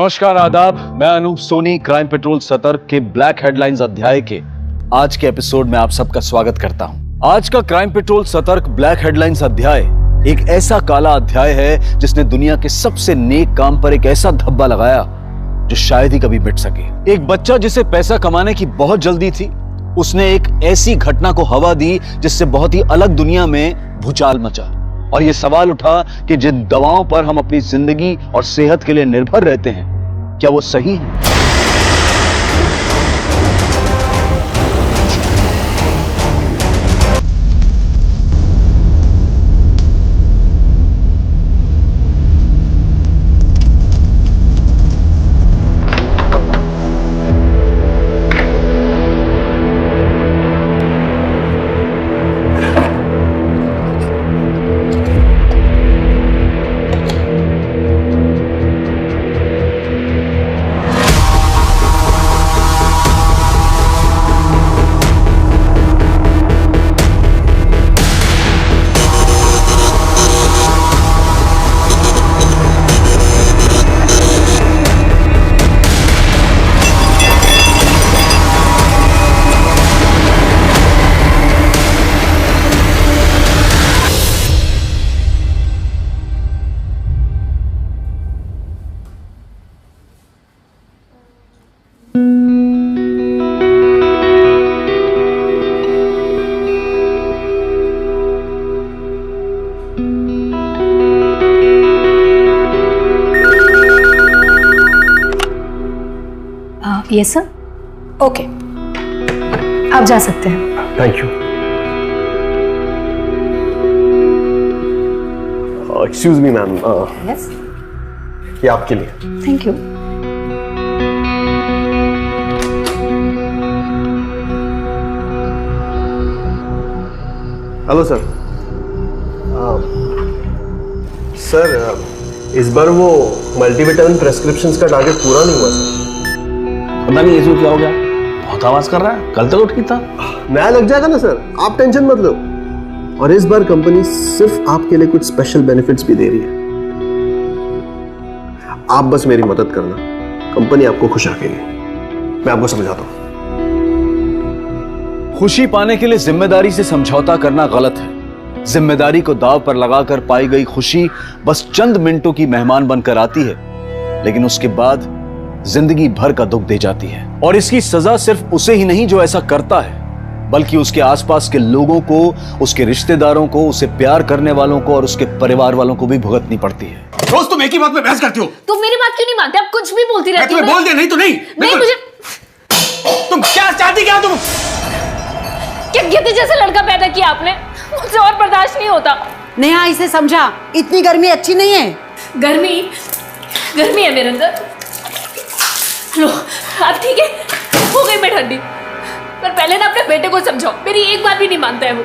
नमस्कार, आदाब। मैं अनूप सोनी क्राइम पेट्रोल सतर्क के ब्लैक हेडलाइंस अध्याय के आज के एपिसोड में आप सबका स्वागत करता हूं। आज का क्राइम पेट्रोल सतर्क ब्लैक हेडलाइंस अध्याय एक ऐसा काला अध्याय है जिसने दुनिया के सबसे नेक काम पर एक ऐसा धब्बा लगाया जो शायद ही कभी मिट सके। एक बच्चा जिसे पैसा कमाने की बहुत जल्दी थी, उसने एक ऐसी घटना को हवा दी जिससे बहुत ही अलग दुनिया में भूचाल मचा। और यह सवाल उठा कि जिन दवाओं पर हम अपनी जिंदगी और सेहत के लिए निर्भर रहते हैं, क्या वो सही है? यस सर, ओके, आप जा सकते हैं। Thank you. Excuse me ma'am, yes, ये आपके लिए। Thank you. Hello sir. Sir, इस बार वो मल्टीविटामिन प्रेस्क्रिप्शंस का टारगेट पूरा नहीं हुआ सर। पता नहीं इसको क्या हो गया, बहुत आवाज कर रहा है। कल तक तो ठीक था। नया लग जाएगा ना सर, आप टेंशन मत लो। और इस बार कंपनी सिर्फ आपके लिए कुछ स्पेशल बेनिफिट्स भी दे रही है। आप बस मेरी मदद करना, कंपनी आपको खुश रखेगी। मैं आपको समझाता हूं। खुशी पाने के लिए जिम्मेदारी से समझौता करना गलत है। जिम्मेदारी को दांव पर लगाकर पाई गई खुशी बस चंद मिनटों की मेहमान बनकर आती है, लेकिन उसके बाद जिंदगी भर का दुख दे जाती है। और इसकी सजा सिर्फ उसे ही नहीं जो ऐसा करता है, बल्कि उसके आसपास के लोगों को, उसके रिश्तेदारों को, उसे प्यार करने वालों को और उसके परिवार वालों को भी भुगतनी पड़ती है। रोज तुम एक ही बात पे बहस करती हो। तुम मेरी बात क्यों नहीं मानते? आप कुछ भी बोलती रहती हो। मैं तुम्हें बोल दिया नहीं तो नहीं। नहीं, मुझे तुम क्या चाहती, क्या तुम? क्या गिद्ध जैसा लड़का पैदा किया आपने? मुझे और बर्दाश्त नहीं होता। नेहा, इसे समझा, इतनी गर्मी अच्छी नहीं है। गर्मी है मेरे अंदर। लो, अब ठीक है, हो गई मैं ठंडी। पर पहले ना अपने बेटे को समझाओ, मेरी एक बात भी नहीं मानता है वो।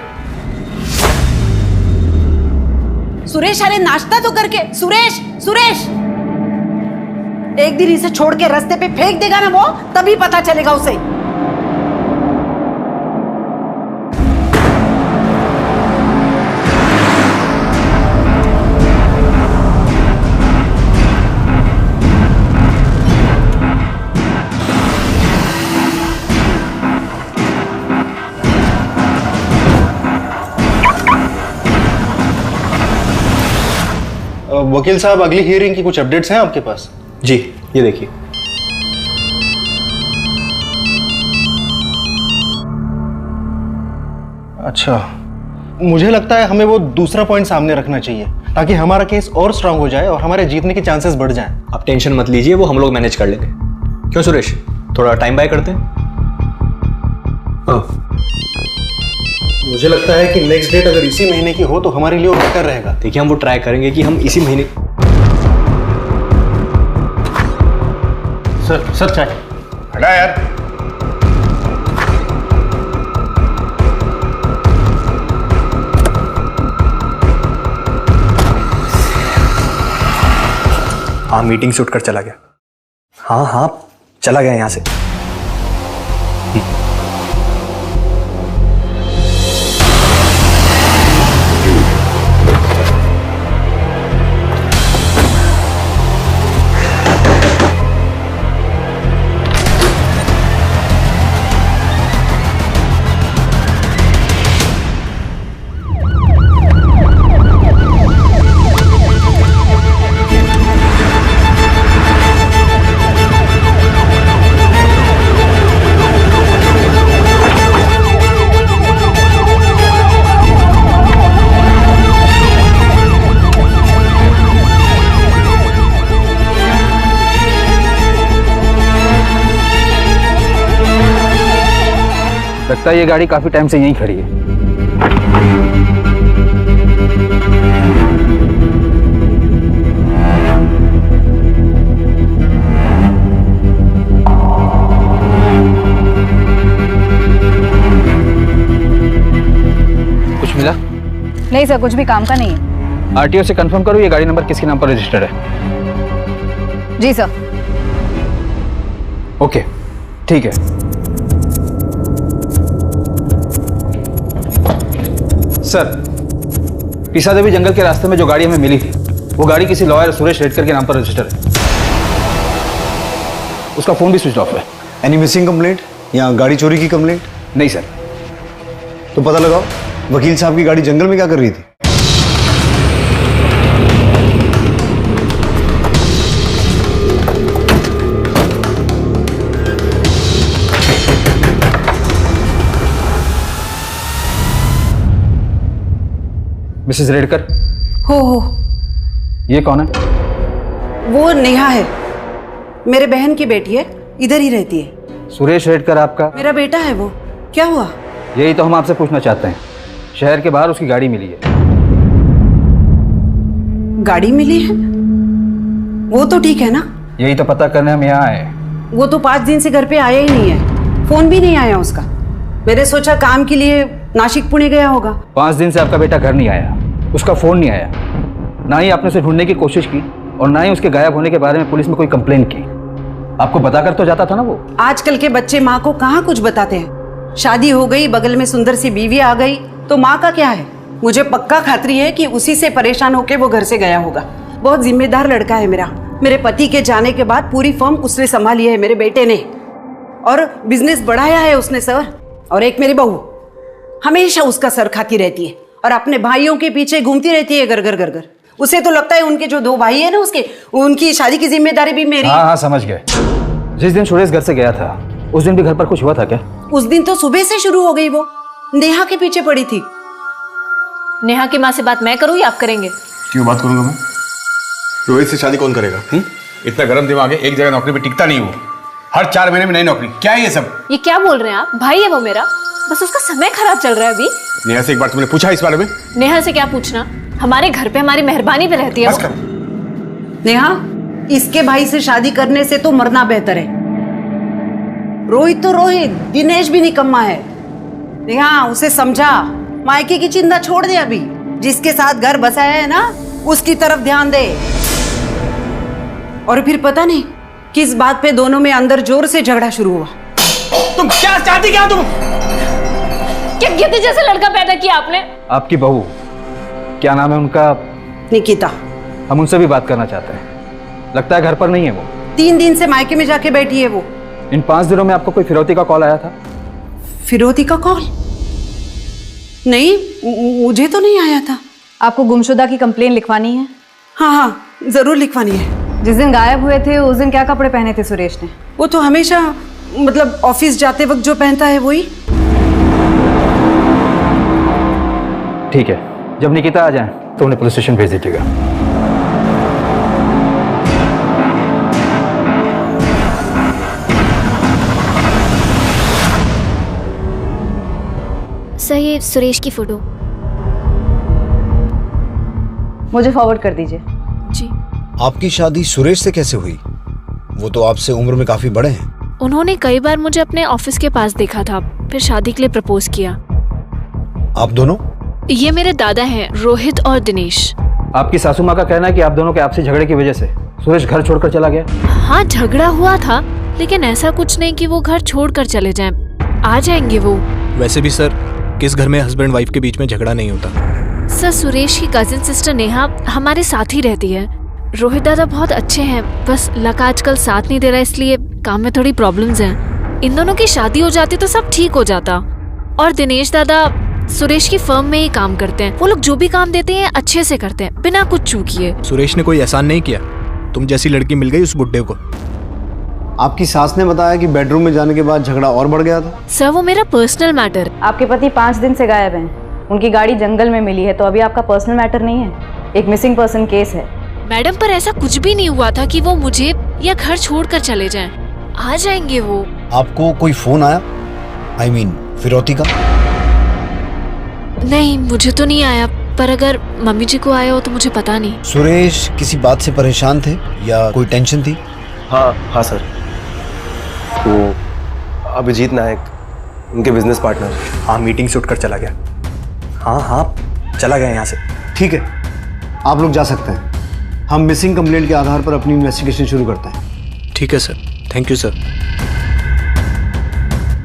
सुरेश, अरे नाश्ता तो करके। सुरेश, सुरेश, एक दिन इसे छोड़ के रास्ते पे फेंक देगा ना वो, तभी पता चलेगा उसे। वकील साहब, अगली हियरिंग की कुछ अपडेट्स हैं आपके पास? जी, ये देखिए। अच्छा, मुझे लगता है हमें वो दूसरा पॉइंट सामने रखना चाहिए ताकि हमारा केस और स्ट्रांग हो जाए और हमारे जीतने के चांसेस बढ़ जाएं। आप टेंशन मत लीजिए, वो हम लोग मैनेज कर लेंगे। क्यों सुरेश, थोड़ा टाइम बाय करते हैं? मुझे लगता है कि नेक्स्ट डेट अगर इसी महीने की हो तो हमारे लिए बेहतर रहेगा। देखिए, हम वो ट्राई करेंगे कि हम इसी महीने। सर चाय। हटा यार। हाँ, मीटिंग शूट कर चला गया। हाँ, चला गया यहां से। लगता है ये गाड़ी काफी टाइम से यहीं खड़ी है। कुछ मिला? नहीं सर, कुछ भी काम का नहीं है। आरटीओ से कंफर्म करो ये गाड़ी नंबर किसके नाम पर रजिस्टर्ड है। जी सर। ओके, ठीक है। सर, पिसा देवी जंगल के रास्ते में जो गाड़ी हमें मिली थी वो गाड़ी किसी लॉयर सुरेश रेडकर के नाम पर रजिस्टर है। उसका फोन भी स्विच ऑफ है। एनी मिसिंग कंप्लेंट या गाड़ी चोरी की कंप्लेंट? नहीं सर। तो पता लगाओ वकील साहब की गाड़ी जंगल में क्या कर रही थी। मिसेस रेडकर। हो ये कौन है? वो नेहा है, मेरे बहन की बेटी है, इधर ही रहती है। सुरेश रेडकर आपका? मेरा बेटा है वो। क्या हुआ? यही तो हम आपसे पूछना चाहते हैं। शहर के बाहर उसकी गाड़ी मिली है। गाड़ी मिली है? वो तो ठीक है ना? यही तो पता करने हम यहाँ आए। वो तो 5 दिन से घर पे आया ही नहीं है, फोन भी नहीं आया उसका। मैंने सोचा काम के लिए नासिक पुणे गया होगा। 5 दिन से आपका बेटा घर नहीं आया, उसका फोन नहीं आया, ना ही आपने उसे ढूंढने की कोशिश की और ना ही उसके गायब होने के बारे में पुलिस में कोई कंप्लेंट की। आपको बताकर तो जाता था ना वो। आजकल के बच्चे माँ को कहाँ कुछ बताते हैं। शादी हो गई, बगल में सुंदर सी बीवी आ गई तो माँ का क्या है। मुझे पक्का खातरी है कि उसी से परेशान होकर वो घर से गया होगा। बहुत जिम्मेदार लड़का है मेरा। मेरे पति के जाने के बाद पूरी फर्म उसने संभाली है, मेरे बेटे ने, और बिजनेस बढ़ाया है उसने सर। और एक मेरी बहू हमेशा उसका सर खाती रहती है और अपने भाइयों के पीछे घूमती रहती है घर घर घर घर। उसे तो लगता है उनके जो 2 भाई है ना उसके, उनकी शादी की जिम्मेदारी भी मेरी। हाँ, समझ गए। जिस दिन सुरेश घर से गया था उस दिन भी घर पर कुछ हुआ था क्या? उस दिन तो सुबह से शुरू हो गई, वो नेहा के पीछे पड़ी थी। नेहा की माँ से बात मैं करूँ या आप करेंगे? क्यों बात करूंगा मैं? रोहित से शादी कौन करेगा? इतना गर्म दिमाग है, एक जगह नौकरी पे टिकता नहीं वो। हर 4 महीने में नई नौकरी। क्या है ये सब? ये क्या बोल रहे हैं आप? भाई है वो मेरा, बस उसका समय खराब चल रहा है अभी। नेहा से एक बार तुमने पूछा इस बारे में? नेहा से क्या पूछना, हमारे घर पे हमारी मेहरबानी पे रहती है बस वो। करो। नेहा, इसके भाई से शादी करने से तो मरना बेहतर है। रोहित तो रोहित, दिनेश भी निकम्मा है। नेहा, उसे समझा, मायके की चिंता छोड़ दे। अभी जिसके साथ घर बसाया है ना उसकी तरफ ध्यान दे। और फिर पता नहीं किस बात पे दोनों में अंदर जोर से झगड़ा शुरू हुआ। तुम क्या चाहती क्या? तुम क्या गिद्ध जैसा लड़का पैदा किया आपने? आपकी बहू, क्या नाम है उनका? निकिता। हम उनसे भी बात करना चाहते हैं। लगता है घर पर नहीं है वो। 3 दिन से मायके में जाके बैठी है वो। इन 5 दिनों में आपको कोई फिरौती का कॉल आया था? फिरौती का कॉल? नहीं, मुझे तो नहीं आया था। आपको गुमशुदा की कंप्लेन लिखवानी है? हाँ, जरूर लिखवानी है। जिस दिन गायब हुए थे उस दिन क्या कपड़े पहने थे सुरेश ने? वो तो हमेशा, मतलब ऑफिस जाते वक्त जो पहनता है वही। ठीक है, जब निकिता आ जाए तो उन्हें पुलिस स्टेशन भेज दीजिएगा। सर, ये सुरेश की फोटो मुझे फॉरवर्ड कर दीजिए। जी। आपकी शादी सुरेश से कैसे हुई? वो तो आपसे उम्र में काफी बड़े हैं। उन्होंने कई बार मुझे अपने ऑफिस के पास देखा था, फिर शादी के लिए प्रपोज किया। आप दोनों? ये मेरे दादा हैं, रोहित और दिनेश। आपकी सासू माँ का कहना है कि आप दोनों के आपसी झगड़े की वजह से सुरेश घर छोड़कर चला गया। हाँ, झगड़ा हुआ था, लेकिन ऐसा कुछ नहीं कि वो घर छोड़कर चले जाएं। आ जाएंगे वो। वैसे भी सर, किस घर में हस्बैंड वाइफ के बीच में झगड़ा नहीं होता। सर, सुरेश की कजिन सिस्टर नेहा हमारे साथ ही रहती है। रोहित दादा बहुत अच्छे हैं, बस लक आजकल साथ नहीं दे रहा, इसलिए काम में थोड़ी प्रॉब्लम्स हैं। इन दोनों की शादी हो जाती तो सब ठीक हो जाता। और दिनेश दादा सुरेश की फर्म में ही काम करते हैं। वो लोग जो भी काम देते हैं अच्छे से करते हैं, बिना कुछ चूकिए। सुरेश ने कोई एहसान नहीं किया? तुम जैसी लड़की मिल गई उस बुड्ढे को। आपकी सास ने बताया कि बेडरूम में जाने के बाद झगड़ा और बढ़ गया था। सर, वो मेरा पर्सनल मैटर। आपके पति 5 दिन से गायब हैं। उनकी गाड़ी जंगल में मिली है, तो अभी आपका पर्सनल मैटर नहीं है, एक मिसिंग पर्सन केस है। मैडम, पर ऐसा कुछ भी नहीं हुआ था कि वो मुझे या घर छोड़कर चले जाएं। आ जाएंगे वो। आपको कोई फोन आया? I mean, फिरौती का? नहीं, मुझे तो नहीं आया, पर अगर मम्मी जी को आया हो तो मुझे पता नहीं। सुरेश किसी बात से परेशान थे या कोई टेंशन थी? हाँ सर, वो अभिजीत नायक, उनके बिजनेस पार्टनर। हाँ, मीटिंग से उठकर चला गया। हाँ चला गया यहाँ से। ठीक है, आप लोग जा सकते हैं। हम मिसिंग कंप्लेंट के आधार पर अपनी इन्वेस्टिगेशन शुरू करते हैं। ठीक है सर, थैंक यू सर।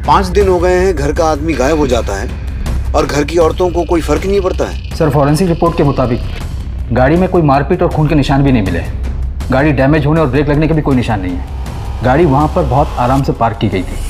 5 दिन हो गए हैं घर का आदमी गायब हो जाता है और घर की औरतों को कोई फर्क नहीं पड़ता है। सर, फॉरेंसिक रिपोर्ट के मुताबिक गाड़ी में कोई मारपीट और खून के निशान भी नहीं मिले। गाड़ी डैमेज होने और ब्रेक लगने के भी कोई निशान नहीं है। गाड़ी वहाँ पर बहुत आराम से पार्क की गई थी।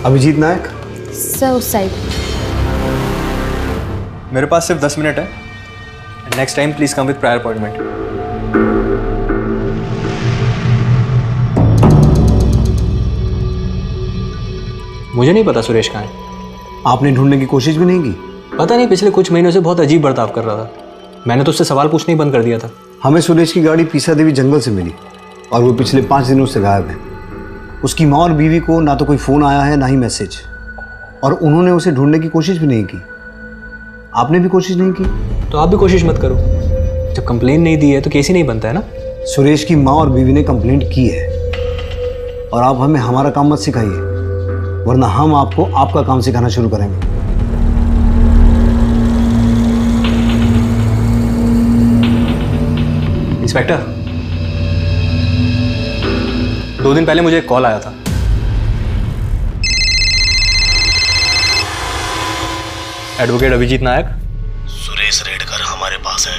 अभिजीत नायक सर उस साइड। मेरे पास सिर्फ 10 मिनट है। Next time please come with prior appointment. मुझे नहीं पता सुरेश कहाँ है। आपने ढूंढने की कोशिश भी नहीं की? पता नहीं, पिछले कुछ महीनों से बहुत अजीब बर्ताव कर रहा था। मैंने तो उससे सवाल पूछने ही बंद कर दिया था। हमें सुरेश की गाड़ी पीसा देवी जंगल से मिली और वो पिछले 5 दिनों से गायब है। उसकी माँ और बीवी को ना तो कोई फ़ोन आया है ना ही मैसेज, और उन्होंने उसे ढूंढने की कोशिश भी नहीं की। आपने भी कोशिश नहीं की? तो आप भी कोशिश मत करो। जब कंप्लेन नहीं दी है तो केस ही नहीं बनता है ना। सुरेश की माँ और बीवी ने कंप्लेंट की है और आप हमें हमारा काम मत सिखाइए, वरना हम आपको आपका काम सिखाना शुरू करेंगे। इंस्पेक्टर, 2 दिन पहले मुझे एक कॉल आया था। एडवोकेट अभिजीत नायक। सुरेश रेडकर हमारे पास है,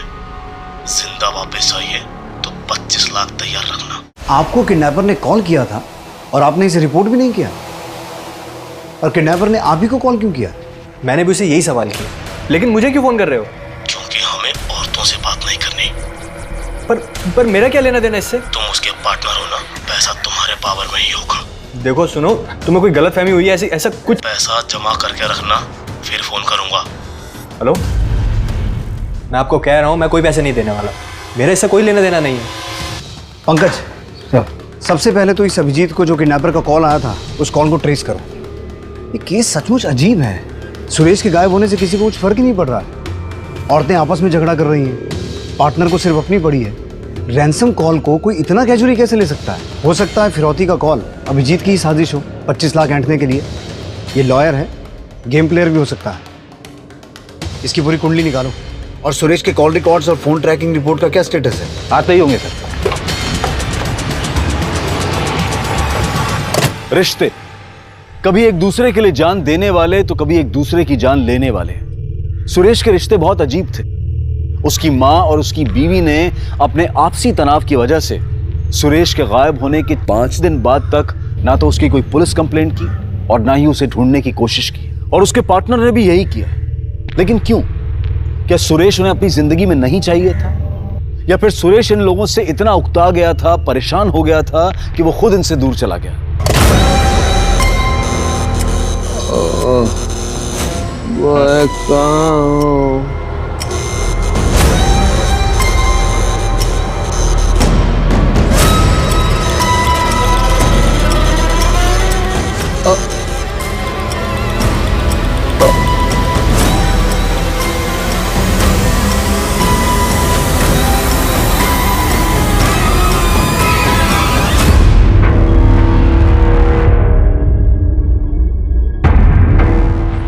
जिंदा वापस आइए तो 25 लाख तैयार रखना। आपको किडनैपर ने कॉल किया था और आपने इसे रिपोर्ट भी नहीं किया, और किडनैपर ने आप ही को कॉल क्यों किया? मैंने भी उसे यही सवाल किया, लेकिन मुझे क्यों फोन कर रहे हो? क्योंकि हमें औरतों से बात नहीं करनी। पर मेरा क्या लेना देना इससे? तुम उसके पार्टनर हो ना, पैसा तुम्हारे पावर में ही होगा। देखो सुनो, तुम्हें कोई गलतफहमी हुई है ऐसा कुछ? पैसा जमा करके रखना, फिर फोन करूंगा। हेलो, मैं आपको कह रहा हूँ मैं कोई पैसे नहीं देने वाला। मेरा इससे कोई लेना देना नहीं है। पंकज, सबसे पहले तो इस अभिजीत को जो किडनैपर का कॉल आया था उस कॉल को ट्रेस करो। ये केस सचमुच अजीब है। सुरेश के गायब होने से किसी को कुछ फर्क ही नहीं पड़ रहा है। औरतें आपस में झगड़ा कर रही हैं, पार्टनर को सिर्फ अपनी पड़ी है। रैंसम कॉल को कोई इतना कैजुअली कैसे ले सकता है? हो सकता है फिरौती का कॉल अभिजीत की ही साजिश हो, 25 लाख ऐंठने के लिए। ये लॉयर है, गेम प्लेयर भी हो सकता है। इसकी पूरी कुंडली निकालो। और सुरेश के कॉल रिकॉर्ड्स और फोन ट्रैकिंग रिपोर्ट का क्या स्टेटस है? आते ही होंगे सर। रिश्ते कभी एक दूसरे के लिए जान देने वाले तो कभी एक दूसरे की जान लेने वाले। सुरेश के रिश्ते बहुत अजीब थे। उसकी मां और उसकी बीवी ने अपने आपसी तनाव की वजह से सुरेश के गायब होने के 5 दिन बाद तक ना तो उसकी कोई पुलिस कंप्लेंट की और ना ही उसे ढूंढने की कोशिश की। और उसके पार्टनर ने भी यही किया। लेकिन क्यों? क्या सुरेश उन्हें अपनी जिंदगी में नहीं चाहिए था, या फिर सुरेश इन लोगों से इतना उकता गया था, परेशान हो गया था कि वो खुद इनसे दूर चला गया?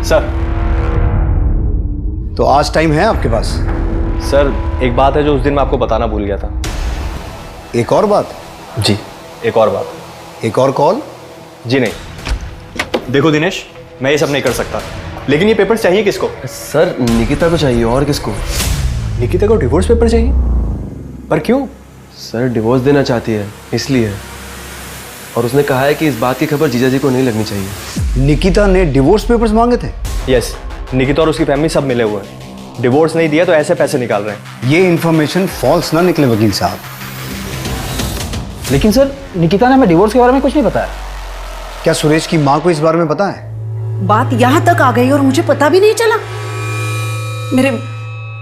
सर, तो आज टाइम है आपके पास? सर एक बात है जो उस दिन मैं आपको बताना भूल गया था। एक और बात? जी, एक और बात। एक और कॉल? जी नहीं। देखो दिनेश, मैं ये सब नहीं कर सकता, लेकिन ये पेपर्स चाहिए किसको? सर निकिता को चाहिए, और किसको? निकिता को डिवोर्स पेपर चाहिए? पर क्यों? सर डिवोर्स देना चाहती है इसलिए। और उसने कहा है कि इस बात की खबर जीजा जी को नहीं लगनी चाहिए। निकिता ने डिवोर्स पेपर्स मांगे थे? यस, निकिता और उसकी फैमिली सब मिले हुए हैं। डिवोर्स नहीं दिया तो ऐसे पैसे निकाल रहे हैं। ये इन्फॉर्मेशन फॉल्स ना निकले वकील साहब। लेकिन सर, निकिता ने हमें डिवोर्स के बारे में कुछ नहीं बताया। क्या सुरेश की माँ को इस बारे में पता है? बात यहाँ तक आ गई और मुझे पता भी नहीं चला।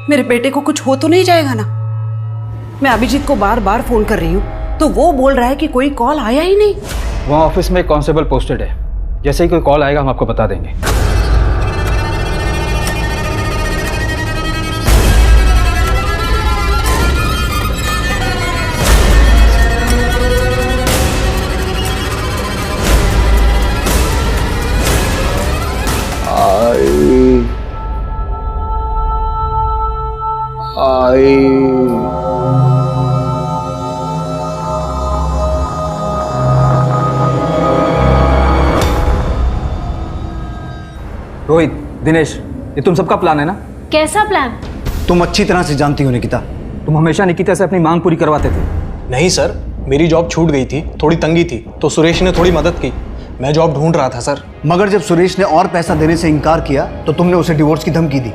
मेरे बेटे को कुछ हो तो नहीं जाएगा ना? मैं अभिजीत को बार बार फोन कर रही हूँ तो वो बोल रहा है कि कोई कॉल आया ही नहीं। वहाँ ऑफिस में एक कांस्टेबल पोस्टेड है, जैसे ही कोई कॉल आएगा हम आपको बता देंगे। रोहित, दिनेश, ये तुम सबका प्लान है ना? कैसा प्लान? तुम अच्छी तरह से जानती हो निकिता। तुम हमेशा निकिता से अपनी मांग पूरी करवाते थे। नहीं सर, मेरी जॉब छूट गई थी, थोड़ी तंगी थी, तो सुरेश ने थोड़ी मदद की। मैं जॉब ढूंढ रहा था सर। मगर जब सुरेश ने और पैसा देने से इनकार किया तो तुमने उसे डिवोर्स की धमकी दी।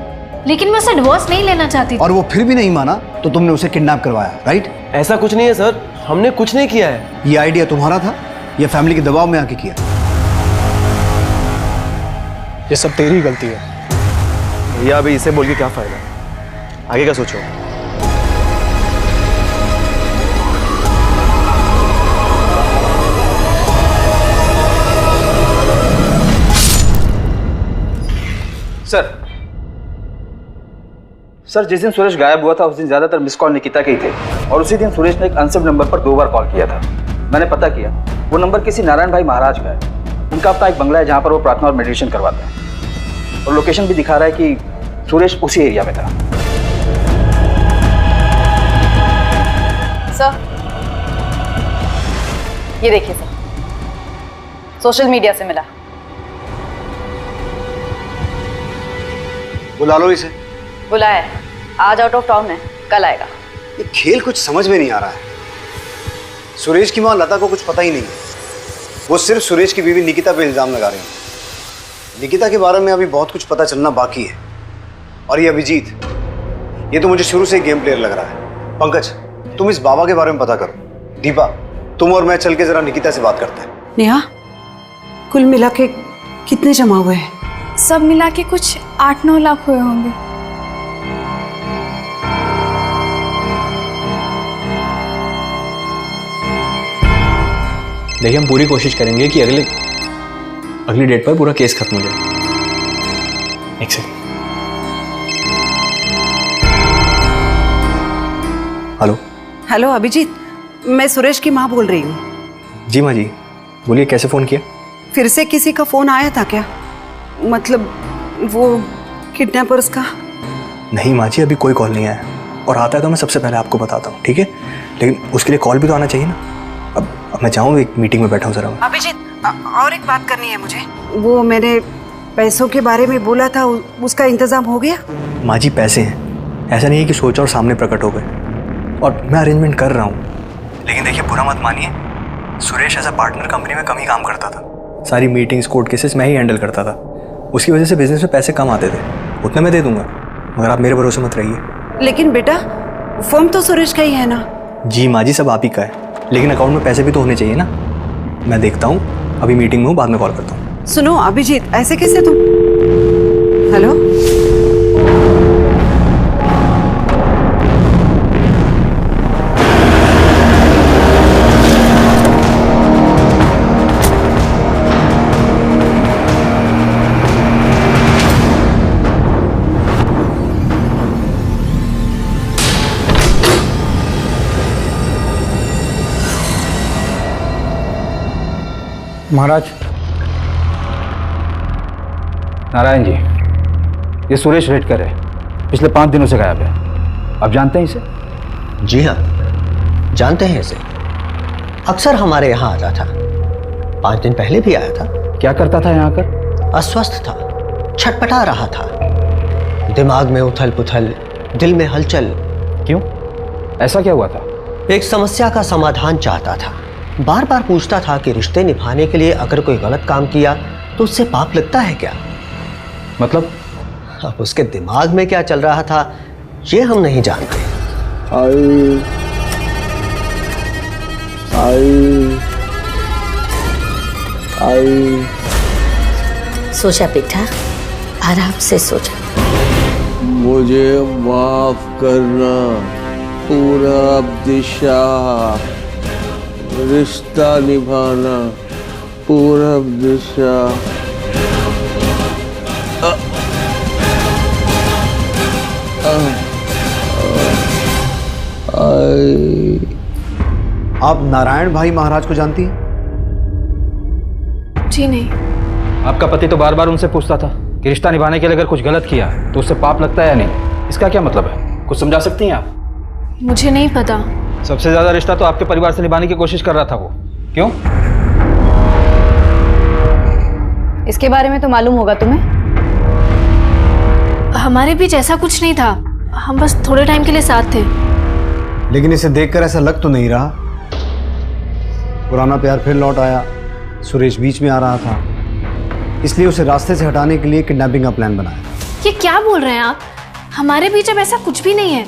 लेकिन मैं उसे डिवोर्स नहीं लेना चाहती थी। और वो फिर भी नहीं माना तो तुमने उसे किडनैप करवाया, राइट? ऐसा कुछ नहीं है सर, हमने कुछ नहीं किया है। ये आइडिया तुम्हारा था या फैमिली के दबाव में आके किया? ये सब तेरी गलती है। भैया अभी इसे बोल के क्या फायदा, आगे का सोचो। सर, जिस दिन सुरेश गायब हुआ था उस दिन ज्यादातर मिस कॉल निकिता के ही थे, और उसी दिन सुरेश ने एक अनसेव्ड नंबर पर 2 बार कॉल किया था। मैंने पता किया, वो नंबर किसी नारायण भाई महाराज का है। उनका अपना एक बंगला है जहाँ पर वो प्रार्थना और मेडिटेशन करवाते हैं, और लोकेशन भी दिखा रहा है कि सुरेश उसी एरिया में था। सर, ये देखिए सर, सोशल मीडिया से मिला। बुला लो इसे। बुलाया है, आज आउट ऑफ टाउन है, कल आएगा। ये खेल कुछ समझ में नहीं आ रहा है। सुरेश की मां लता को कुछ पता ही नहीं है। वो सिर्फ सुरेश की बीवी निकिता पे इल्जाम लगा रही है। निकिता के बारे में अभी बहुत कुछ पता चलना बाकी है। और ये अभिजीत, ये तो मुझे शुरू से ही गेम प्लेयर लग रहा है। पंकज, तुम इस बाबा के बारे में पता करो। दीपा, तुम और मैं चल के जरा निकिता से बात करते हैं। नेहा, कुल मिला के कितने जमा हुए हैं? सब मिला के कुछ 8-9 लाख हुए होंगे। देखिए, हम पूरी कोशिश करेंगे कि अगली डेट पर पूरा केस खत्म हो जाए। एक सेकंड। हेलो। हेलो अभिजीत, मैं सुरेश की माँ बोल रही हूँ। जी माँ जी, बोलिए, कैसे फ़ोन किया? फिर से किसी का फ़ोन आया था क्या? मतलब वो किडनैपर्स का? नहीं माँ जी, अभी कोई कॉल नहीं आया, और आता है तो मैं सबसे पहले आपको बताता हूँ, ठीक है? लेकिन उसके लिए कॉल भी तो आना चाहिए ना। अब मैं चाहूँ, एक मीटिंग में बैठा हूँ जरा। अभिजीत, और एक बात करनी है मुझे। वो मैंने पैसों के बारे में बोला था, उसका इंतजाम हो गया? माँ जी, पैसे हैं, ऐसा नहीं है कि सोचा और सामने प्रकट हो गए, और मैं अरेंजमेंट कर रहा हूँ। लेकिन देखिए, बुरा मत मानिए, Suresh as a partner company में कम ही काम करता था। सारी मीटिंग्स, कोर्ट केसेस मैं ही हैंडल करता था। उसकी वजह से बिजनेस में पैसे कम आते थे। उतना मैं दे दूंगा, मगर आप मेरे भरोसे मत रहिए। लेकिन बेटा, फर्म तो सुरेश का ही है ना? जी माँ जी, सब आप ही का है, लेकिन अकाउंट में पैसे भी तो होने चाहिए ना। मैं देखता हूँ, अभी मीटिंग में हूँ, बाद में कॉल करता हूँ। सुनो अभिजीत, ऐसे कैसे तुम? हेलो, महाराज, नारायण जी, ये सुरेश रेडकर है, पिछले 5 दिनों से गायब है। आप जानते हैं इसे? जी हाँ, जानते हैं इसे। अक्सर हमारे यहाँ आता था, 5 दिन पहले भी आया था। क्या करता था यहाँ आकर? अस्वस्थ था, छटपटा रहा था, दिमाग में उथल पुथल, दिल में हलचल। क्यों, ऐसा क्या हुआ था? एक समस्या का समाधान चाहता था। बार बार पूछता था कि रिश्ते निभाने के लिए अगर कोई गलत काम किया तो उससे पाप लगता है क्या? मतलब? अब उसके दिमाग में क्या चल रहा था ये हम नहीं जानते। सोचा बेटा, आराम से सोचा। मुझे माफ करना पूरब दिशा, रिश्ता निभाना पूरब दिशा। आप नारायण भाई महाराज को जानती हैं? जी नहीं। आपका पति तो बार बार उनसे पूछता था कि रिश्ता निभाने के लिए अगर कुछ गलत किया तो उससे पाप लगता है या नहीं। इसका क्या मतलब है? कुछ समझा सकती हैं आप? मुझे नहीं पता। सबसे ज्यादा रिश्ता तो आपके परिवार से निभाने की कोशिश कर रहा था वो। क्यों? इसके बारे में तो मालूम होगा तुम्हें। हमारे बीच ऐसा कुछ नहीं था, हम बस थोड़े टाइम के लिए साथ थे। लेकिन इसे देखकर ऐसा लग तो नहीं रहा। पुराना प्यार फिर लौट आया, सुरेश बीच में आ रहा था, इसलिए उसे रास्ते से हटाने के लिए किडनैपिंग का प्लान बनाया। ये क्या बोल रहे हैं आप? हमारे बीच अब ऐसा कुछ भी नहीं है,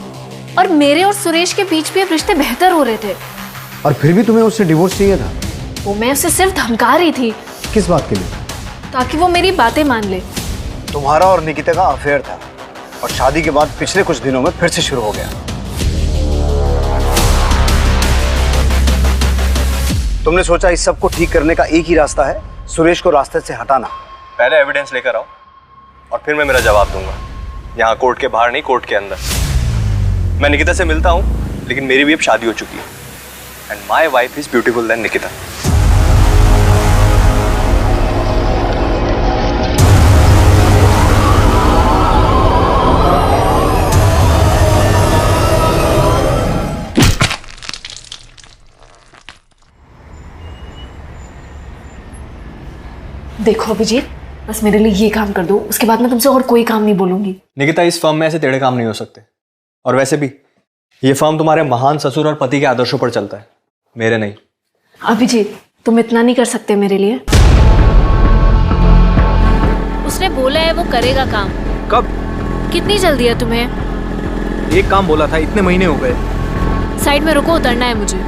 और मेरे और सुरेश के बीच भी अब रिश्ते बेहतर हो रहे थे। और फिर भी तुम्हें उससे डिवोर्स चाहिए था? वो मैं उसे सिर्फ धमका रही थी। किस बात के लिए? ताकि वो मेरी बातें मान ले। तुम्हारा और निकिता का अफेयर था, और शादी के बाद पिछले कुछ दिनों में फिर से शुरू हो गया। तुमने सोचा इस सब को ठीक करने का एक ही रास्ता है, सुरेश को रास्ते से हटाना। पहले एविडेंस लेकर आओ और फिर मैं मेरा जवाब दूंगा। यहाँ कोर्ट के बाहर नहीं, कोर्ट के अंदर। मैं निकिता से मिलता हूँ, लेकिन मेरी भी अब शादी हो चुकी है। And my wife is beautiful then Nikita. देखो अभिजीत, बस मेरे लिए ये काम कर दो, उसके बाद मैं तुमसे और कोई काम नहीं बोलूंगी। निकिता, इस फर्म में ऐसे टेढ़े काम नहीं हो सकते। और वैसे भी ये फर्म तुम्हारे महान ससुर और पति के आदर्शों पर चलता है, मेरे नहीं। अभिजीत, तुम इतना नहीं कर सकते मेरे लिए। उसने बोला है वो करेगा काम। कब? कितनी जल्दी है तुम्हें? एक काम बोला था, इतने महीने हो गए। साइड में रुको, उतरना है मुझे।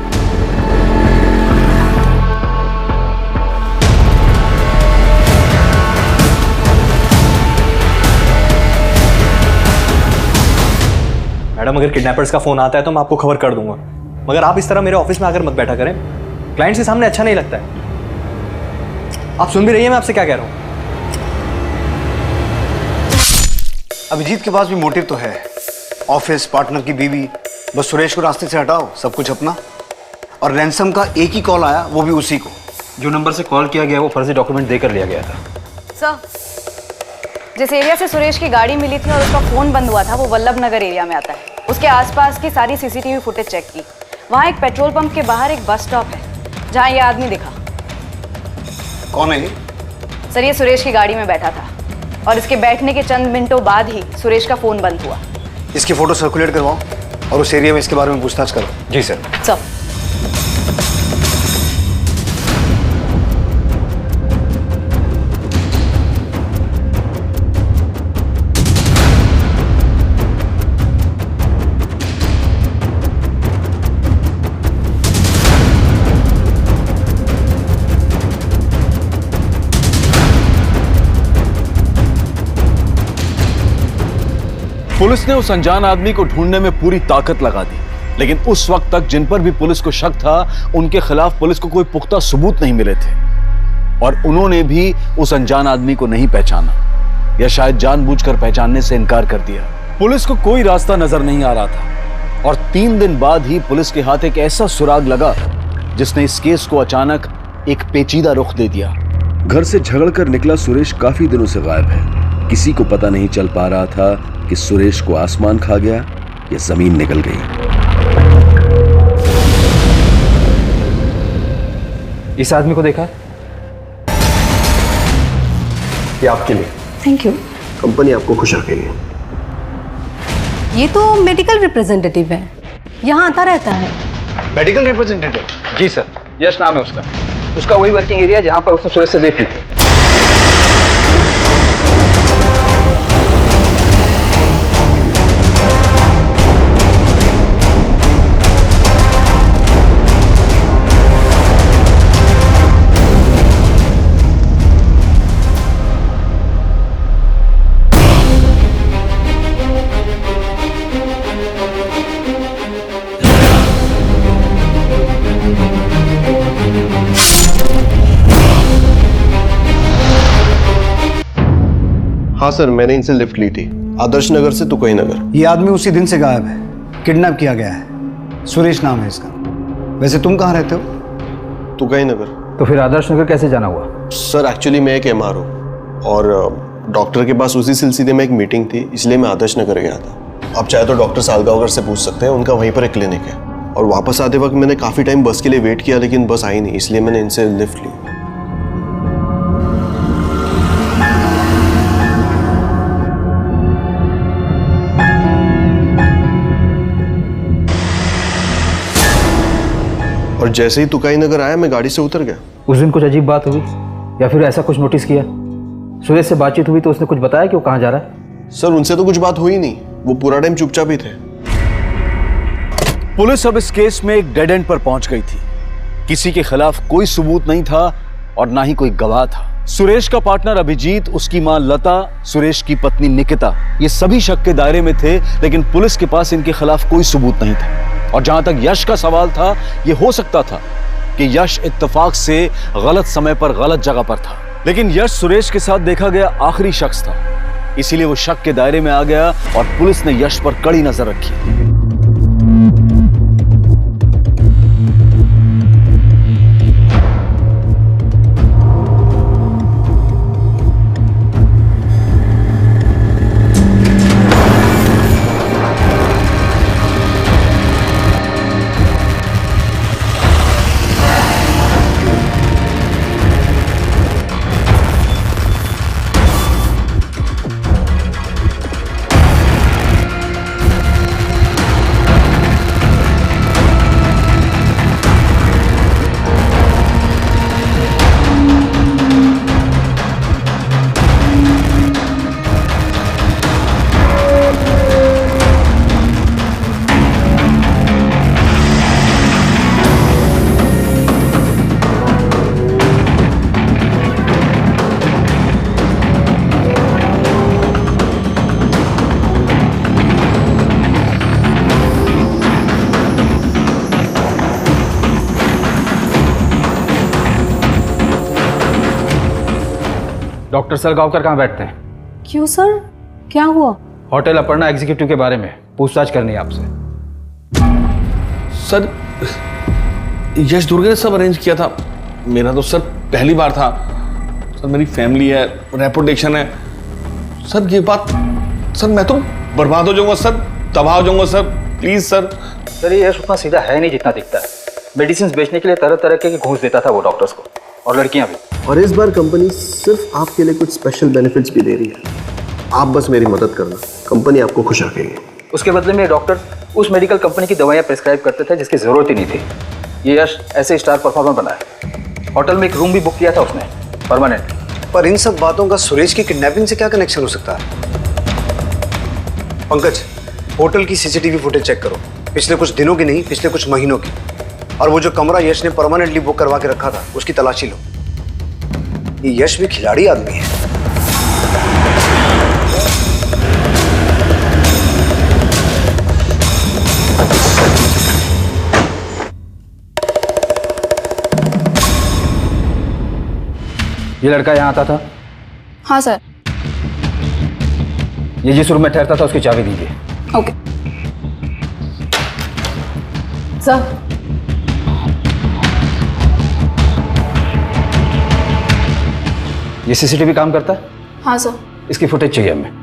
मैडम, अगर किडनैपर्स का फोन आता है तो मैं आपको खबर कर दूंगा, मगर आप इस तरह मेरे ऑफिस में आकर मत बैठा करें। क्लाइंट्स के सामने अच्छा नहीं लगता है। आप सुन भी रही हैं मैं आपसे क्या कह रहा हूं? अभिजीत के पास भी मोटिव तो है, ऑफिस, पार्टनर की बीवी। बस सुरेश को रास्ते से हटाओ, सब कुछ अपना। और रैंसम का एक ही कॉल आया, वो भी उसी को। जो नंबर से कॉल किया गया वो फर्जी डॉक्यूमेंट देकर लिया गया था। सर, जिस एरिया से सुरेश की गाड़ी मिली थी और उसका फोन बंद हुआ था वो वल्लभ नगर एरिया में आता है। उसके आसपास की सारी सीसीटीवी फुटेज चेक की। वहाँ एक पेट्रोल पंप के बाहर एक बस स्टॉप है जहाँ ये आदमी दिखा। कौन है ये? सर, ये सुरेश की गाड़ी में बैठा था और इसके बैठने के चंद मिनटों बाद ही सुरेश का फोन बंद हुआ। इसकी फोटो सर्कुलेट करवाओ और उस एरिया में इसके बारे में पूछताछ करो। जी सर। सर, पुलिस ने उस अनजान आदमी को ढूंढने में पूरी ताकत लगा दी, लेकिन उस वक्त तक जिन पर भी पुलिस को शक था उनके खिलाफ पुलिस को कोई पुख्ता सबूत नहीं मिले थे, और उन्होंने भी उस अनजान आदमी को नहीं पहचाना, या शायद जानबूझकर पहचानने से इनकार कर दिया। पुलिस को कोई रास्ता नजर नहीं आ रहा था, और 3 दिन बाद ही पुलिस के हाथ एक ऐसा सुराग लगा जिसने इस केस को अचानक एक पेचीदा रुख दे दिया। घर से झगड़कर निकला सुरेश काफी दिनों से गायब है। किसी को पता नहीं चल पा रहा था कि सुरेश को आसमान खा गया या जमीन निकल गई। इस आदमी को देखा? ये आपके लिए। Thank you. कंपनी आपको खुश रखेगी। ये तो मेडिकल रिप्रेजेंटेटिव है, यहाँ आता रहता है। Medical representative? जी सर। यश नाम है उसका। उसका वही वर्किंग एरिया है जहां पर उसने सुरेश से डेट ली थी। हाँ सर, मैंने इनसे लिफ्ट ली थी, आदर्श नगर से तुकई नगर। ये आदमी उसी दिन से गायब है, किडनैप किया गया है। सुरेश नाम है इसका। वैसे तुम कहाँ रहते हो? तुकई नगर। तो फिर आदर्श नगर कैसे जाना हुआ? सर एक्चुअली मैं एक MR हूँ और डॉक्टर के पास उसी सिलसिले में एक मीटिंग थी, इसलिए मैं आदर्श नगर गया था। आप चाहे तो डॉक्टर सालगांवकर से पूछ सकते हैं, उनका वहीं पर एक क्लिनिक है। और वापस आते वक्त मैंने काफ़ी टाइम बस के लिए वेट किया, लेकिन बस आई नहीं, इसलिए मैंने इनसे लिफ्ट ली। और जैसे ही तुकाई नगर आया मैं गाड़ी से उतर गया। उस दिन कुछ अजीब बात हुई या फिर ऐसा कुछ नोटिस किया? सुरेश से बातचीत हुई तो उसने कुछ बताया कि वो कहाँ जा रहा है? सर उनसे तो कुछ बात हुई नहीं, वो पूरा टाइम चुपचाप ही थे। पुलिस अब इस केस में एक डेड एंड पर पहुंच गई थी। किसी के खिलाफ कोई सबूत नहीं था और ना ही कोई गवाह था। सुरेश का पार्टनर अभिजीत, उसकी मां लता, सुरेश की पत्नी निकिता, ये सभी शक के दायरे में थे, लेकिन पुलिस के पास इनके खिलाफ कोई सबूत नहीं था। और जहां तक यश का सवाल था, यह हो सकता था कि यश इत्तेफाक से गलत समय पर गलत जगह पर था, लेकिन यश सुरेश के साथ देखा गया आखिरी शख्स था, इसीलिए वो शक के दायरे में आ गया और पुलिस ने यश पर कड़ी नजर रखी। डॉक्टर सालगांवकर कहाँ बैठते हैं? क्यों सर, क्या हुआ? होटल अपर्णा एग्जीक्यूटिव के बारे में पूछताछ करनी है आपसे। सर यश दुर्गे ने सब अरेंज किया था, मेरा तो सर पहली बार था। सर मेरी फैमिली है, रेपुटेशन है। सर ये बात, सर मैं तो बर्बाद हो जाऊंगा सर, तबाह हो जाऊंगा सर, प्लीज सर। सर ये यश उतना सीधा है नहीं जितना दिखता है। मेडिसिन बेचने के लिए तरह तरह के घूस देता था वो डॉक्टर्स को, और लड़कियां भी। और इस बार कंपनी सिर्फ आपके लिए कुछ स्पेशल बेनिफिट्स भी दे रही है। आप बस मेरी मदद करना, कंपनी आपको खुश रखेगी। उसके बदले में डॉक्टर उस मेडिकल कंपनी की दवाइयां प्रिस्क्राइब करते थे जिसकी जरूरत ही नहीं थी। ये यश ऐसे स्टार परफॉर्मर बना है। होटल में एक रूम भी बुक किया था उसने, परमानेंट। पर इन सब बातों का सुरेश की किडनैपिंग से क्या कनेक्शन हो सकता है? पंकज, होटल की सीसीटीवी फुटेज चेक करो, पिछले कुछ दिनों की नहीं, पिछले कुछ महीनों की। और वो जो कमरा यश ने परमानेंटली बुक करवा के रखा था, उसकी तलाशी लो। ये यश भी खिलाड़ी आदमी है। ये लड़का यहाँ आता था? हाँ सर। ये जिस रूम में ठहरता था उसकी चाबी दीजिए। Okay sir. ये सीसीटीवी काम करता है? हाँ सर। इसकी फुटेज चाहिए हमें।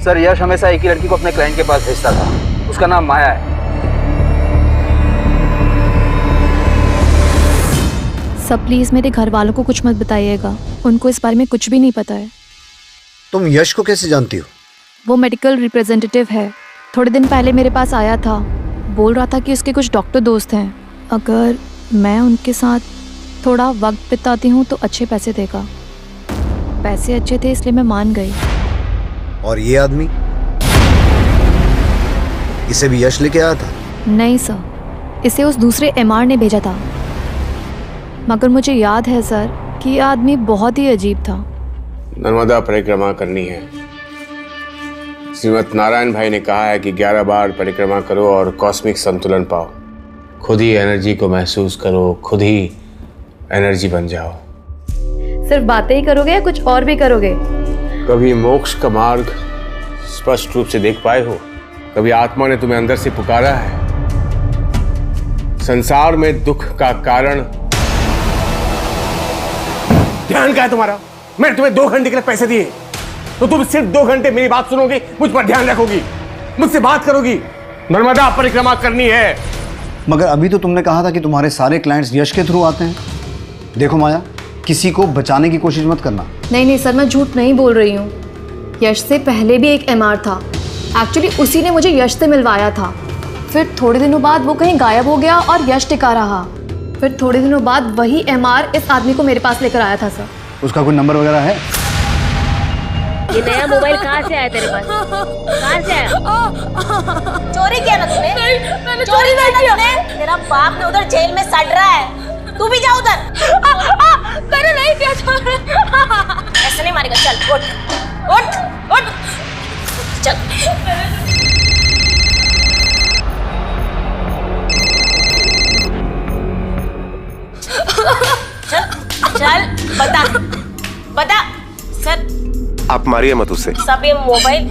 सर यश हमेशा एक ही लड़की को अपने क्लाइंट के पास भेजता था। उसका नाम माया है। सब प्लीज मेरे घर वालों को कुछ मत बताइएगा, उनको इस बारे में कुछ भी नहीं पता है। तुम यश को कैसे जानती हो? वो मेडिकल रिप्रेजेंटेटिव है, थोड़े दिन पहले मेरे पास आया था, बोल रहा था कि उसके कुछ डॉक्टर दोस्त हैं, अगर मैं उनके साथ थोड़ा वक्त बिताती हूँ तो अच्छे पैसे देगा। पैसे अच्छे थे इसलिए मैं मान गई। और ये आदमी, इसे भी यश लेके आया था? नहीं सर, इसे उस दूसरे एमआर ने भेजा था, मगर मुझे याद है सर कि ये आदमी बहुत ही अजीब था। नर्मदा परिक्रमा करनी है। श्रीमद नारायण भाई ने कहा है कि 11 बार परिक्रमा करो और कॉस्मिक संतुलन पाओ। खुद ही एनर्जी को महसूस करो, खुद ही एनर्जी बन जाओ। सिर्फ बातें ही करोगे या कुछ और भी करोगे? कभी मोक्ष का मार्ग स्पष्ट रूप से देख पाए हो? कभी आत्मा ने तुम्हें अंदर से पुकारा है? संसार में दुख का कारण ध्यान का है तुम्हारा? मैंने तुम्हें 2 घंटे के लिए पैसे दिए, तो तुम सिर्फ 2 घंटे मेरी बात सुनोगी, मुझ पर ध्यान रखोगी, मुझसे बात करोगी। नर्मदा परिक्रमा करनी है। मगर अभी तो तुमने कहा था कि तुम्हारे सारे क्लाइंट्स यश के थ्रू आते हैं। देखो माया, किसी को बचाने की कोशिश मत करना। नहीं सर, मैं झूठ नहीं बोल रही हूँ। यश से पहले भी एक एमआर था, एक्चुअली उसी ने मुझे यश से मिलवाया था। फिर थोड़े दिनों बाद वो कहीं गायब हो गया और यश टिका रहा। फिर थोड़े दिनों बाद वही एमआर इस आदमी को मेरे पास लेकर आया था सर। उसका कोई नंबर वगैरह है? ये नया मोबाइल कहाँ से आया तेरे पास? कहाँ से आया? चोरी किया ना तूने? नहीं, चोरी नहीं किया। तेरा बाप ने उधर जेल में सड़ रहा है, तू भी जा उधर। मैंने नहीं किया चोरी। ऐसे नहीं मारेगा, चल उठ उठ उठ चल। चल बता बता सर। आप मारिए मत उससे। सब ये मोबाइल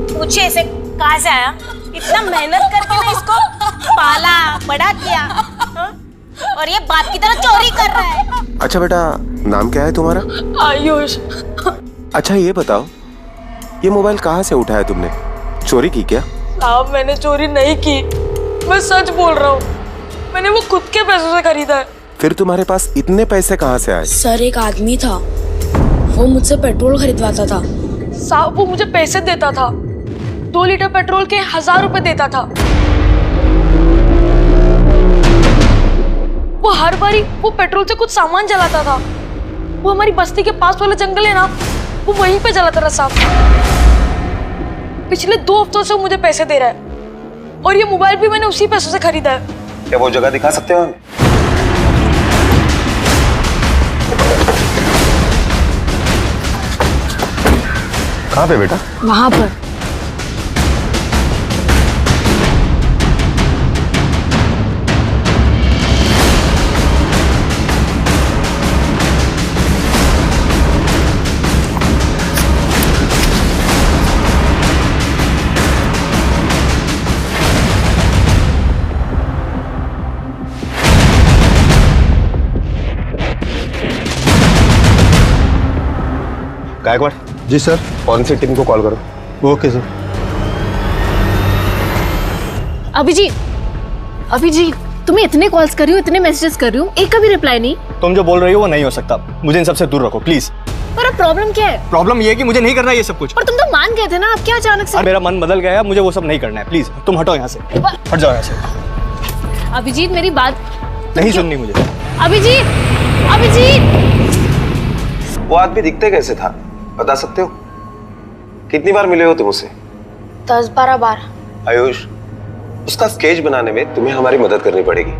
पूछे इसे कहाँ से आया? इतना मेहनत करके ना इसको पाला बड़ा किया, हा? और ये बाप की तरह चोरी कर रहा है। अच्छा बेटा, नाम क्या है तुम्हारा? आयुष। अच्छा ये बताओ, ये मोबाइल कहाँ से उठाया तुमने? चोरी की क्या? साहब मैंने चोरी नहीं की, मैं सच बोल रहा हूँ। मैंने वो खुद के पैसों से खरीदा है। फिर तुम्हारे पास इतने पैसे कहाँ से आए? सर एक आदमी था, वो मुझसे पेट्रोल खरीदवाता था। साहब वो मुझे पैसे देता था, 2 लीटर पेट्रोल के 1000 रुपए देता था। वो हर बारी वो पेट्रोल से कुछ सामान जलाता था। वो हमारी बस्ती के पास वाला जंगल है ना, वो वहीं पे जलाता रहा साहब। पिछले 2 हफ्तों से वो मुझे पैसे दे रहा है, और ये मोबाइल भी मैंने उसी पैसों से खरीदा है। क्या वो जगह दिखा सकते हो? कहाँ पे बेटा? वहां पर। Gaikwad ji sir. Forensic team को कॉल करो। Okay sir. अभिजीत तुम्हें इतने कॉल्स कर रही हूँ, इतने मैसेजेस कर रही हूँ, एक का भी रिप्लाई नहीं। तुम जो बोल रही हो वो नहीं हो सकता, मुझे इन सबसे दूर रखो प्लीज। पर अब प्रॉब्लम क्या है? प्रॉब्लम ये है कि मुझे नहीं करना ये सब कुछ। और तुम तो मान गए थे ना, अब क्या अचानक से? मेरा मन बदल गया है, मुझे वो सब नहीं करना है। प्लीज तुम हटो यहाँ से, हट जाओ यहाँ से। अभिजीत मेरी बात नहीं सुननी मुझे। अभिजीत वो आदमी दिखते कैसे था, बता सकते हो? कितनी बार मिले हो तुम उससे? 10-12 बार। आयुष, उसका स्केच बनाने में तुम्हें हमारी मदद करनी पड़ेगी।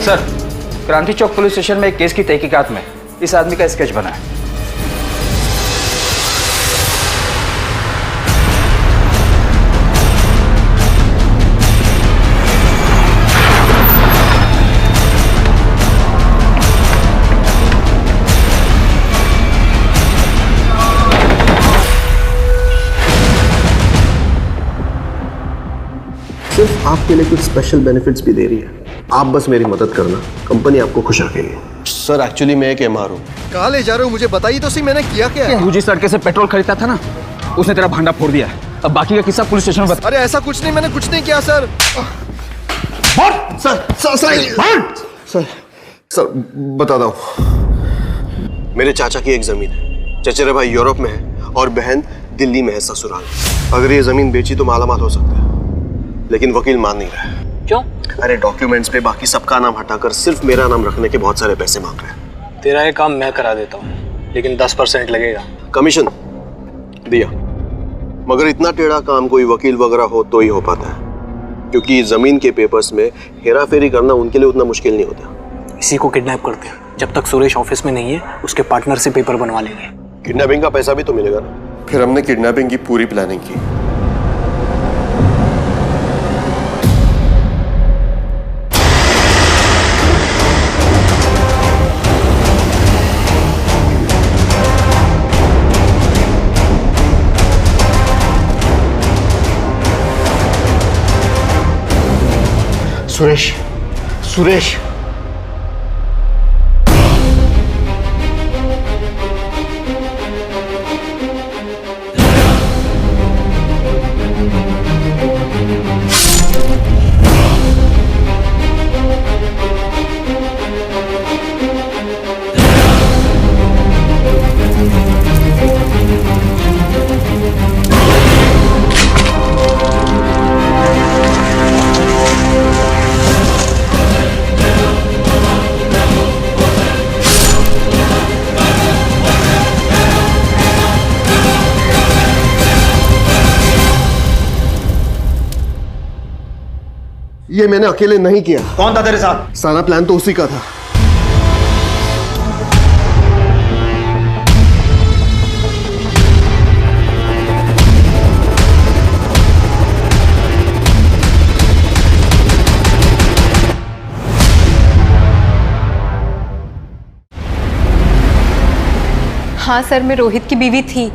सर, क्रांति चौक पुलिस स्टेशन में एक केस की तहकीकात में इस आदमी का स्केच बना है। सिर्फ आपके लिए कुछ स्पेशल बेनिफिट्स भी दे रही है। आप बस मेरी मदद करना, कंपनी आपको खुश रखेगी। सर एक्चुअली मैं एक एमआर हूँ। कहाँ ले जा रहे हो, मुझे बताइए तो सही, मैंने किया क्या है? तू जिस लड़के से पेट्रोल खरीदता था ना, उसने तेरा भांडा फोड़ दिया है। अब बाकी का किस्सा पुलिस स्टेशन में बता। अरे ऐसा कुछ नहीं, मैंने कुछ नहीं किया सर। सर बताता हूँ। मेरे चाचा की एक जमीन है, चचेरे भाई यूरोप में है और बहन दिल्ली में है ससुराल। अगर ये जमीन बेची तो मालामाल हो सकता है, लेकिन वकील मान नहीं रहा है। क्यों? अरे डॉक्यूमेंट्स पे बाकी सबका नाम हटाकर सिर्फ मेरा नाम रखने के बहुत सारे पैसे मांग रहे हैं। तेरा ये काम मैं करा देता हूँ, लेकिन 10% लगेगा। कमीशन दिया, मगर इतना टेढ़ा काम कोई वकील वगैरह हो तो ही हो पाता है, क्योंकि जमीन के पेपर्स में हेरा फेरी करना उनके लिए उतना मुश्किल नहीं होता। इसी को किडनैप करते हैं। जब तक सुरेश ऑफिस में नहीं है, उसके पार्टनर से पेपर बनवा लेंगे। किडनैपिंग का पैसा भी तो मिलेगा ना। फिर हमने किडनैपिंग की पूरी प्लानिंग की। सुरेश, सुरेश, ये मैंने अकेले नहीं किया। कौन था तेरे साथ? सारा प्लान तो उसी का था। हाँ सर, मैं रोहित की बीवी थी,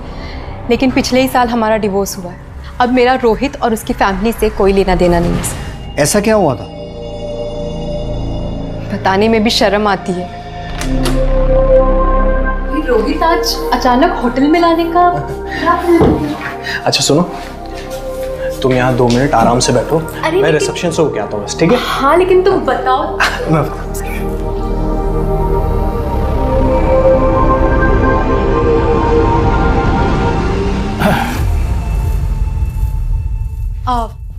लेकिन पिछले ही साल हमारा डिवोर्स हुआ है। अब मेरा रोहित और उसकी फैमिली से कोई लेना देना नहीं है सर। ऐसा क्या हुआ था? बताने में भी शर्म आती है। रोहित आज अचानक होटल में लाने का अच्छा सुनो, तुम यहाँ 2 मिनट आराम से बैठो, मैं रिसेप्शन से होके आता हूँ बस, ठीक है? हाँ लेकिन तुम बताओ। मैं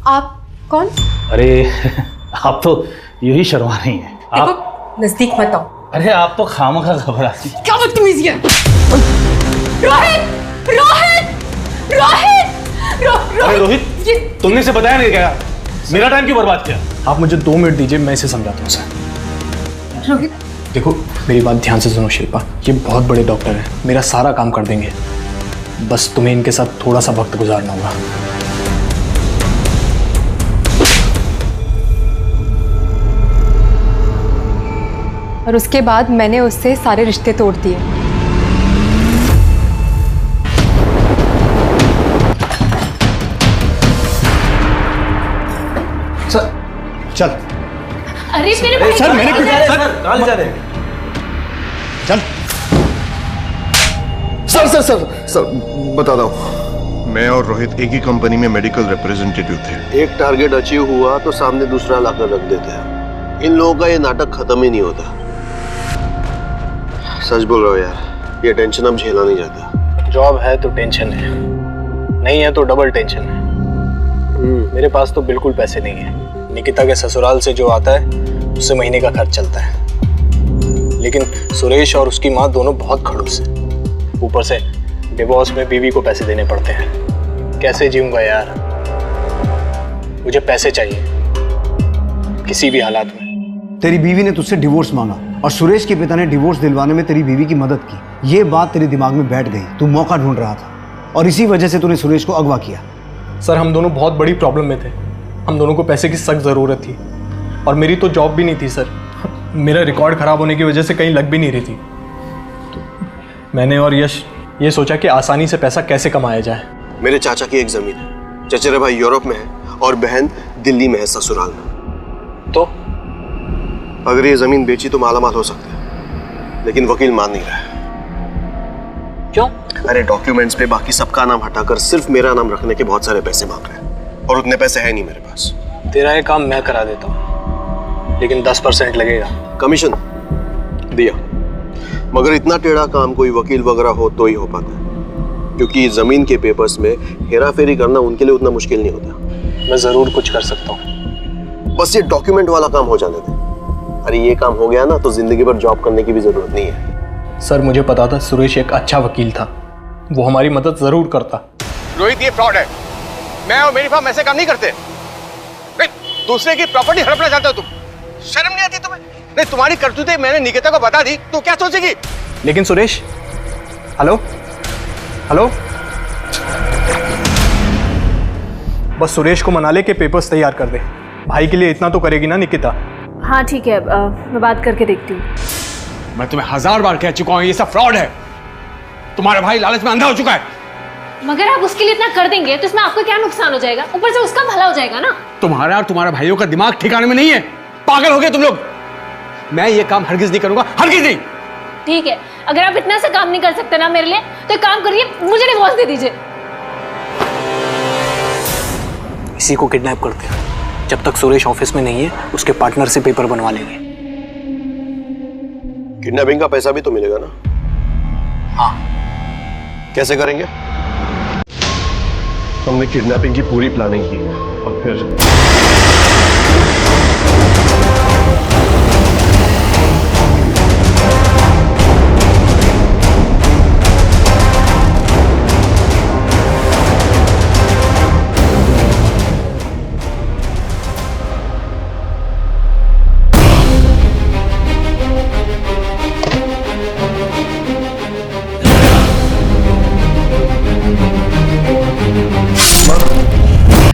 आप कौन? अरे आप तो यूं ही शर्मा रही हैं। आप नजदीक मत आओ। अरे आप तो खामखा घबराती। क्या बदतमीजी है? रोहित, रोहित, रोहित, अरे रोहित, तुमने इसे बताया नहीं क्या? मेरा टाइम क्यों बर्बाद किया? आप मुझे 2 मिनट दीजिए, मैं इसे समझाता हूँ सर। रोहित, देखो मेरी बात ध्यान से सुनो शिल्पा, ये बहुत बड़े डॉक्टर हैं, मेरा सारा काम कर देंगे। बस तुम्हें इनके साथ थोड़ा सा वक्त गुजारना होगा। और उसके बाद मैंने उससे सारे रिश्ते तोड़ दिए। सर चल। अरे मेरे भाई, सर मैंने कुछ कहाँ ले जा रहे हैं? चल। सर बताता हूँ। मैं और रोहित एक ही कंपनी में मेडिकल रिप्रेजेंटेटिव थे। एक टारगेट अचीव हुआ तो सामने दूसरा लाकर रख देते हैं। इन लोगों का ये नाटक खत्म ही नहीं होता। सच बोल रहा हूँ यार, ये टेंशन अब झेला नहीं जाता। जॉब है तो टेंशन है, नहीं है तो डबल टेंशन है। मेरे पास तो बिल्कुल पैसे नहीं है। निकिता के ससुराल से जो आता है उससे महीने का खर्च चलता है, लेकिन सुरेश और उसकी माँ दोनों बहुत खड़ूस हैं। ऊपर से डिवोर्स में बीवी को पैसे देने पड़ते हैं। कैसे जीऊंगा यार? मुझे पैसे चाहिए किसी भी हालात में। तेरी बीवी ने तुझसे डिवोर्स मांगा और सुरेश के पिता ने डिवोर्स दिलवाने में तेरी बीवी की मदद की। ये बात तेरे दिमाग में बैठ गई। तू मौका ढूंढ रहा था और इसी वजह से तूने सुरेश को अगवा किया। सर हम दोनों बहुत बड़ी प्रॉब्लम में थे। हम दोनों को पैसे की सख्त ज़रूरत थी और मेरी तो जॉब भी नहीं थी सर। मेरा रिकॉर्ड ख़राब होने की वजह से कहीं लग भी नहीं रही थी। तो मैंने और यश ये सोचा कि आसानी से पैसा कैसे कमाया जाए। मेरे चाचा की एक जमीन है, चचेरे भाई यूरोप में है और बहन दिल्ली में है ससुराल में। तो अगर ये जमीन बेची तो मालामाल हो सकते हैं, लेकिन वकील मान नहीं रहा है। क्यों? अरे डॉक्यूमेंट्स पे बाकी सबका नाम हटाकर सिर्फ मेरा नाम रखने के बहुत सारे पैसे मांग रहे हैं, और उतने पैसे है नहीं मेरे पास। तेरा ये काम मैं करा देता हूँ, लेकिन 10% लगेगा। कमीशन दिया, मगर इतना टेढ़ा काम कोई वकील वगैरह हो तो ही हो पाता है, क्योंकि जमीन के पेपर्स में हेरा फेरी करना उनके लिए उतना मुश्किल नहीं होता। मैं जरूर कुछ कर सकता हूँ, बस ये डॉक्यूमेंट वाला काम हो जाने दे। अरे ये काम हो गया ना तो जिंदगी भर जॉब करने की भी जरूरत नहीं है। सर मुझे पता था सुरेश एक अच्छा वकील था, वो हमारी मदद जरूर करता। रोहित ये फ्रॉड है, मैं और मेरी फर्म ऐसे काम नहीं करते। नहीं, दूसरे की प्रॉपर्टी हड़पना चाहते हो तुम, शर्म नहीं आती तुम्हें? नहीं, तुम्हारी करतूतें मैंने निकिता को बता दी तो क्या सोचेगी? लेकिन सुरेश, हेलो हेलो, बस सुरेश को मना ले के पेपर्स तैयार कर दे। भाई के लिए इतना तो करेगी ना निकिता? हाँ ठीक है, मैं बात करके देखती हूँ। मैं तुम्हें 1000 बार कह चुका हूँ ये सब फ्रॉड है। तुम्हारा भाई लालच में अंधा हो चुका है। मगर आप उसके लिए इतना कर देंगे तो इसमें आपका क्या नुकसान हो जाएगा? ऊपर से उसका भला हो जाएगा ना। तुम्हारा और तुम्हारे भाइयों का दिमाग ठिकाने में नहीं है, पागल हो गए तुम लोग। मैं ये काम हरगिज नहीं करूंगा, हरगिज नहीं। ठीक है, अगर आप इतना सा काम नहीं कर सकते ना मेरे लिए, तो एक काम करिए, मुझे डिवोर्स दे दीजिए। इसी को किडनैप करते हैं। जब तक सुरेश ऑफिस में नहीं है, उसके पार्टनर से पेपर बनवा लेंगे। किडनैपिंग का पैसा भी तो मिलेगा ना? हाँ। कैसे करेंगे? हमने किडनैपिंग की पूरी प्लानिंग की और फिर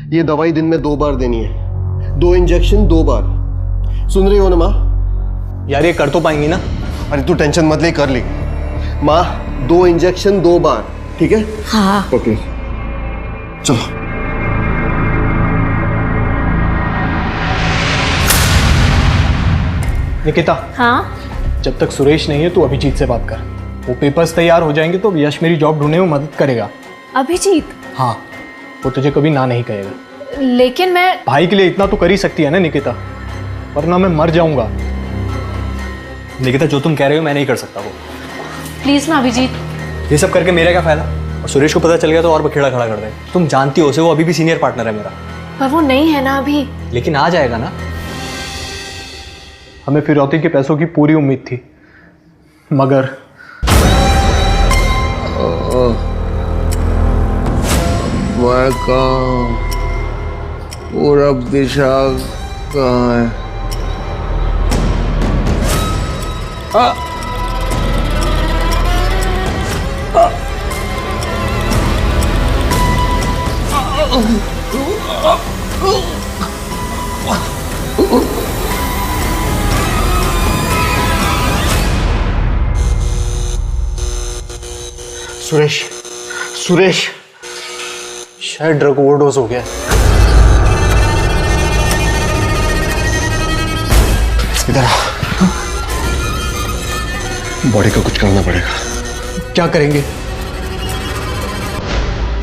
ये दवाई दिन में 2 बार देनी है, 2 इंजेक्शन 2 बार। सुन रही हो ना माँ? यार ये कर तो पाएंगी ना? अरे तू टेंशन मत ले, कर ली माँ। 2 इंजेक्शन 2 बार, ठीक है? हाँ। ओके चलो। निकिता, हाँ? जब तक सुरेश नहीं है तू अभिजीत से बात कर। वो पेपर्स तैयार हो जाएंगे तो यश मेरी जॉब ढूंढने में मदद करेगा। अभिजीत? हाँ, वो तुझे कभी ना नहीं कहेगा। लेकिन मैं भाई के लिए इतना तो कर ही सकती है ना निकिता, वरना मैं मर जाऊंगा। निकिता जो तुम कह रहे हो मैं नहीं कर सकता वो। प्लीज ना अभिजीत। ये सब करके मेरा क्या फायदा? और सुरेश को पता चल गया तो और बखेड़ा खड़ा कर दे। तुम जानती हो उसे, वो अभी भी सीनियर पार्टनर है मेरा। पर वो नहीं है ना अभी। लेकिन आ जाएगा ना। हमें फिरौती के पैसों की पूरी उम्मीद थी, मगर मैं कहाँ? पूरब दिशा कहाँ है? सुरेश, सुरेश शायद ड्रग ओवरडोज हो गया। इधर आ। बॉडी का कुछ करना पड़ेगा। क्या करेंगे?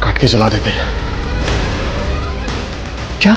काट के जला देते हैं। क्या?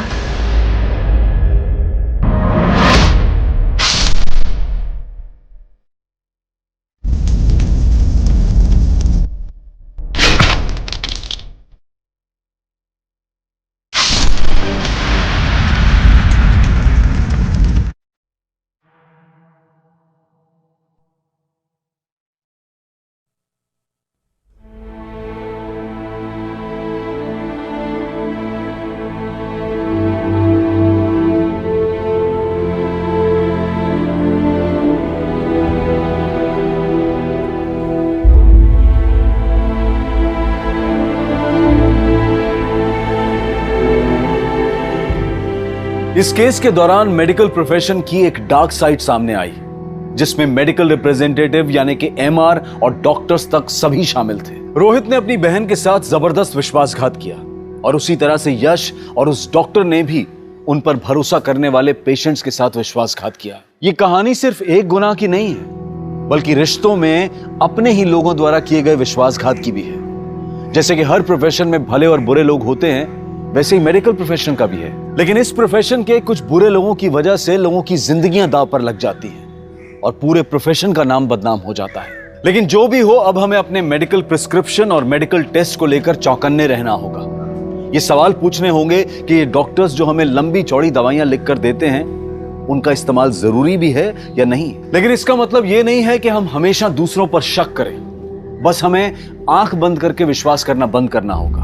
इस केस के दौरान मेडिकल प्रोफेशन की एक डार्क साइड सामने आई, जिसमें मेडिकल रिप्रेजेंटेटिव यानी कि एमआर और डॉक्टर्स तक सभी शामिल थे। रोहित ने अपनी बहन के साथ जबरदस्त विश्वासघात किया और उसी तरह से यश और उस डॉक्टर ने भी उन पर भरोसा करने वाले पेशेंट्स के साथ विश्वासघात किया। ये कहानी सिर्फ एक गुनाह की नहीं है, बल्कि रिश्तों में अपने ही लोगों द्वारा किए गए विश्वासघात की भी है। जैसे कि हर प्रोफेशन में भले और बुरे लोग होते हैं, वैसे ही मेडिकल प्रोफेशन का भी है। लेकिन इस प्रोफेशन के कुछ बुरे लोगों की वजह से लोगों की जिंदगियां दांव पर लग जाती हैं और पूरे प्रोफेशन का नाम बदनाम हो जाता है। लेकिन जो भी हो, अब हमें अपने मेडिकल प्रिस्क्रिप्शन और मेडिकल टेस्ट को लेकर चौकन्ने रहना होगा। ये सवाल पूछने होंगे कि ये डॉक्टर्स जो हमें लंबी चौड़ी दवाइयां लिखकर देते हैं, उनका इस्तेमाल जरूरी भी है या नहीं। लेकिन इसका मतलब ये नहीं है कि हम हमेशा दूसरों पर शक करें। बस हमें आंख बंद करके विश्वास करना बंद करना होगा।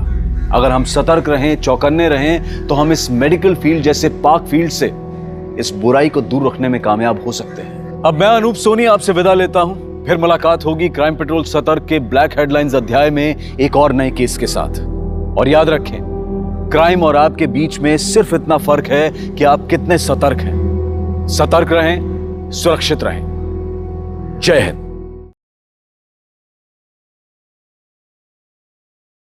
अगर हम सतर्क रहें, चौकन्ने रहें, तो हम इस मेडिकल फील्ड जैसे पाक फील्ड से इस बुराई को दूर रखने में कामयाब हो सकते हैं। अब मैं अनूप सोनी आपसे विदा लेता हूं। फिर मुलाकात होगी क्राइम पेट्रोल सतर्क के ब्लैक हेडलाइंस अध्याय में एक और नए केस के साथ। और याद रखें, क्राइम और आपके बीच में सिर्फ इतना फर्क है कि आप कितने सतर्क हैं। सतर्क रहें, सुरक्षित रहें। जय हिंद।